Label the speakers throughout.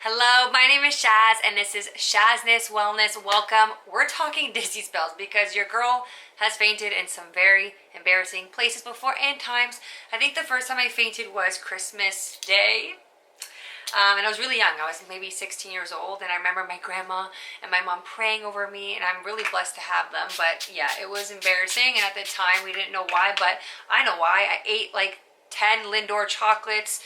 Speaker 1: Hello, my name is Shaz and this is Shazness Wellness. Welcome. We're talking dizzy spells because your girl has fainted in some very embarrassing places before and times. I think the first time I fainted was Christmas Day. And I was really young. I was maybe 16 years old, and I remember my grandma and my mom praying over me, and I'm really blessed to have them. But yeah, it was embarrassing, and at the time we didn't know why, but I know why. I ate like 10 Lindor chocolates,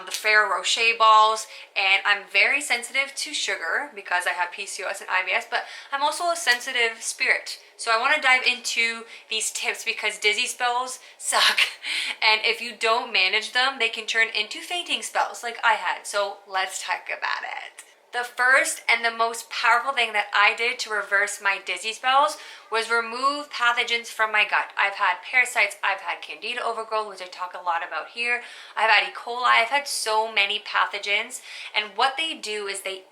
Speaker 1: the Ferrero Rocher balls, and I'm very sensitive to sugar because I have PCOS and IBS, but I'm also a sensitive spirit. So I want to dive into these tips because dizzy spells suck, and if you don't manage them, they can turn into fainting spells like I had. So let's talk about it. The first and the most powerful thing that I did to reverse my dizzy spells was remove pathogens from my gut. I've had parasites, I've had candida overgrowth, which I talk a lot about here. I've had E. coli, I've had so many pathogens. And what they do is they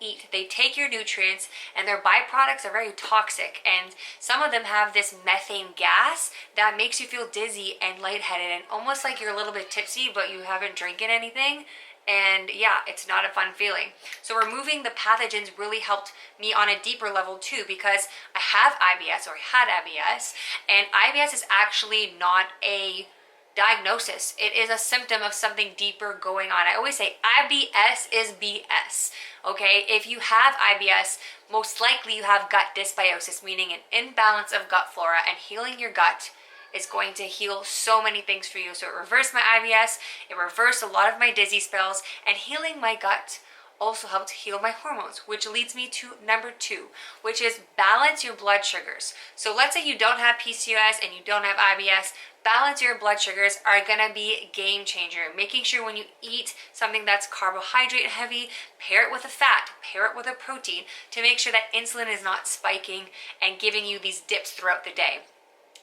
Speaker 1: take your nutrients, and their byproducts are very toxic. And some of them have this methane gas that makes you feel dizzy and lightheaded and almost like you're a little bit tipsy, but you haven't drinking anything. And yeah, it's not a fun feeling. So removing the pathogens really helped me on a deeper level too, because I have IBS, or had IBS, and IBS is actually not a diagnosis. It is a symptom of something deeper going on. I always say IBS is BS. Okay, if you have IBS, most likely you have gut dysbiosis, meaning an imbalance of gut flora, and healing your gut is going to heal so many things for you. So it reversed my IBS, it reversed a lot of my dizzy spells, and healing my gut also helped heal my hormones, which leads me to number 2, which is balance your blood sugars. So let's say you don't have PCOS and you don't have IBS, balance your blood sugars are gonna be a game changer. Making sure when you eat something that's carbohydrate heavy, pair it with a fat, pair it with a protein to make sure that insulin is not spiking and giving you these dips throughout the day.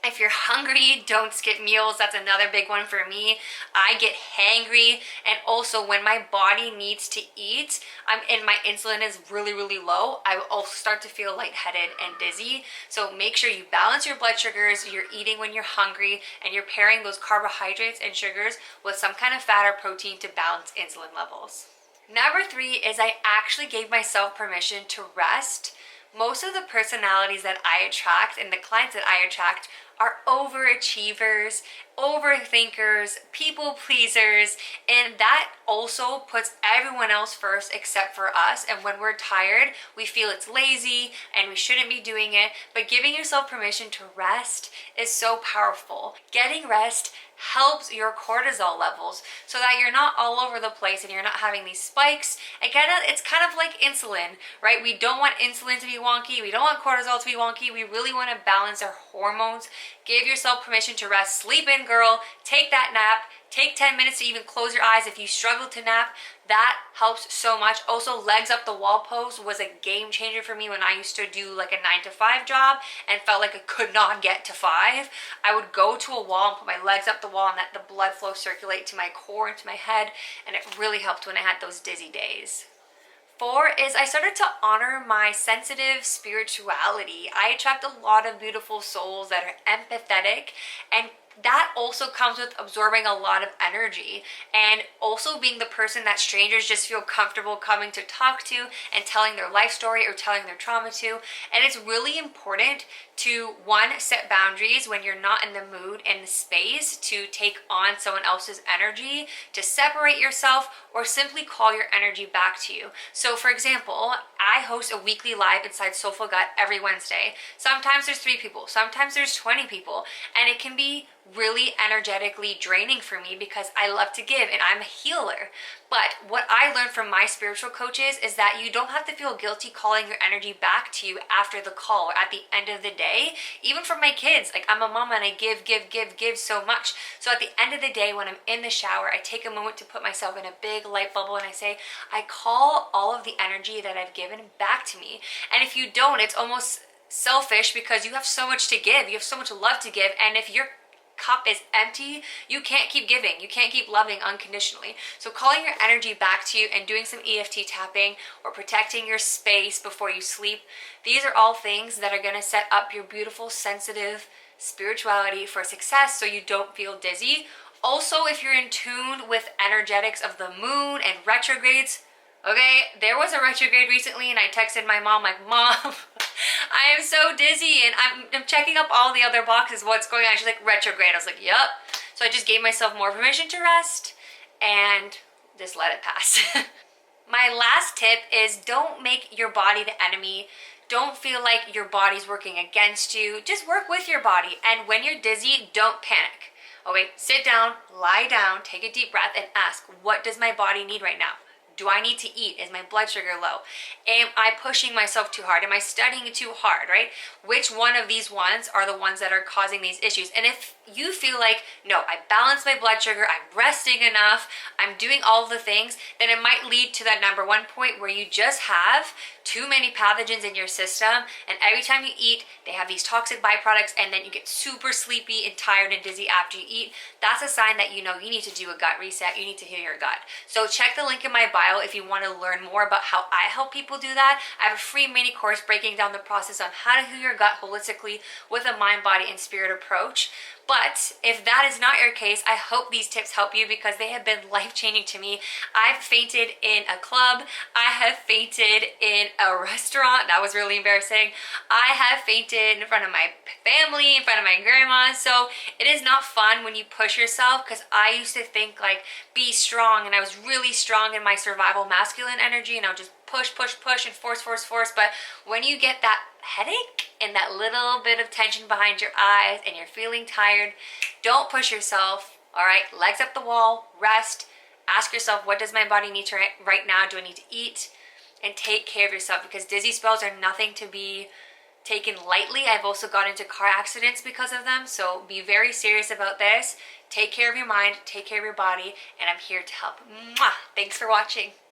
Speaker 1: If you're hungry, don't skip meals. That's another big one for me. I get hangry, and also when my body needs to eat, and my insulin is really, really low, I will also start to feel lightheaded and dizzy. So make sure you balance your blood sugars, you're eating when you're hungry, and you're pairing those carbohydrates and sugars with some kind of fat or protein to balance insulin levels. Number 3 is I actually gave myself permission to rest. Most of the personalities that I attract and the clients that I attract are overachievers, overthinkers, people pleasers, and that also puts everyone else first except for us. And when we're tired, we feel it's lazy and we shouldn't be doing it. But giving yourself permission to rest is so powerful. Getting rest helps your cortisol levels so that you're not all over the place and you're not having these spikes. Again, it's kind of like insulin, right? We don't want insulin to be wonky. We don't want cortisol to be wonky. We really want to balance our hormones. Give yourself permission to rest. Sleep in, girl. Take that nap. Take 10 minutes to even close your eyes if you struggle to nap. That helps so much. Also, legs up the wall pose was a game changer for me when I used to do like a 9-to-5 job and felt like I could not get to 5. I would go to a wall and put my legs up the wall and let the blood flow circulate to my core and to my head, and it really helped when I had those dizzy days. 4 is I started to honor my sensitive spirituality. I attract a lot of beautiful souls that are empathetic, and that also comes with absorbing a lot of energy and also being the person that strangers just feel comfortable coming to talk to and telling their life story or telling their trauma to. And it's really important to, 1, set boundaries when you're not in the mood and the space to take on someone else's energy, to separate yourself, or simply call your energy back to you. So for example, I host a weekly live inside Soulful Gut every Wednesday. Sometimes there's 3 people, sometimes there's 20 people, and it can be really energetically draining for me because I love to give and I'm a healer. But what I learned from my spiritual coaches is that you don't have to feel guilty calling your energy back to you after the call or at the end of the day. Even for my kids, like I'm a mama and I give so much. So at the end of the day, when I'm in the shower, I take a moment to put myself in a big light bubble and I say, I call all of the energy that I've given back to me. And if you don't, it's almost selfish because you have so much to give. You have so much love to give. And if you're cup is empty, you can't keep giving. You can't keep loving unconditionally. So calling your energy back to you and doing some EFT tapping or protecting your space before you sleep, these are all things that are going to set up your beautiful, sensitive spirituality for success so you don't feel dizzy. Also, if you're in tune with energetics of the moon and retrogrades, Okay, there was a retrograde recently and I texted my mom like, Mom, I am so dizzy and I'm checking up all the other boxes. What's going on? She's like, retrograde. I was like, yep. So I just gave myself more permission to rest and just let it pass. My last tip is don't make your body the enemy. Don't feel like your body's working against you. Just work with your body. And when you're dizzy, don't panic. Okay, sit down, lie down, take a deep breath and ask, what does my body need right now? Do I need to eat? Is my blood sugar low? Am I pushing myself too hard? Am I studying too hard, right? Which one of these ones are the ones that are causing these issues? And if you feel like, no, I balanced my blood sugar, I'm resting enough, I'm doing all the things, then it might lead to that number one point where you just have too many pathogens in your system, and every time you eat, they have these toxic byproducts, and then you get super sleepy and tired and dizzy after you eat. That's a sign that you know you need to do a gut reset, you need to heal your gut. So check the link in my bio if you want to learn more about how I help people do that. I have a free mini course breaking down the process on how to heal your gut holistically with a mind, body, and spirit approach. But if that is not your case, I hope these tips help you because they have been life-changing to me. I've fainted in a club. I have fainted in a restaurant. That was really embarrassing. I have fainted in front of my family, in front of my grandma. So it is not fun when you push yourself, because I used to think like, be strong, and I was really strong in my survival masculine energy, and I would just push, push, push, and force, force, force. But when you get that headache and that little bit of tension behind your eyes and you're feeling tired, don't push yourself. All right, legs up the wall, rest, ask yourself, what does my body need to right now? Do I need to eat? And take care of yourself, because dizzy spells are nothing to be taken lightly. I've also got into car accidents because of them, so be very serious about this. Take care of your mind, take care of your body, and I'm here to help. Mwah! Thanks for watching.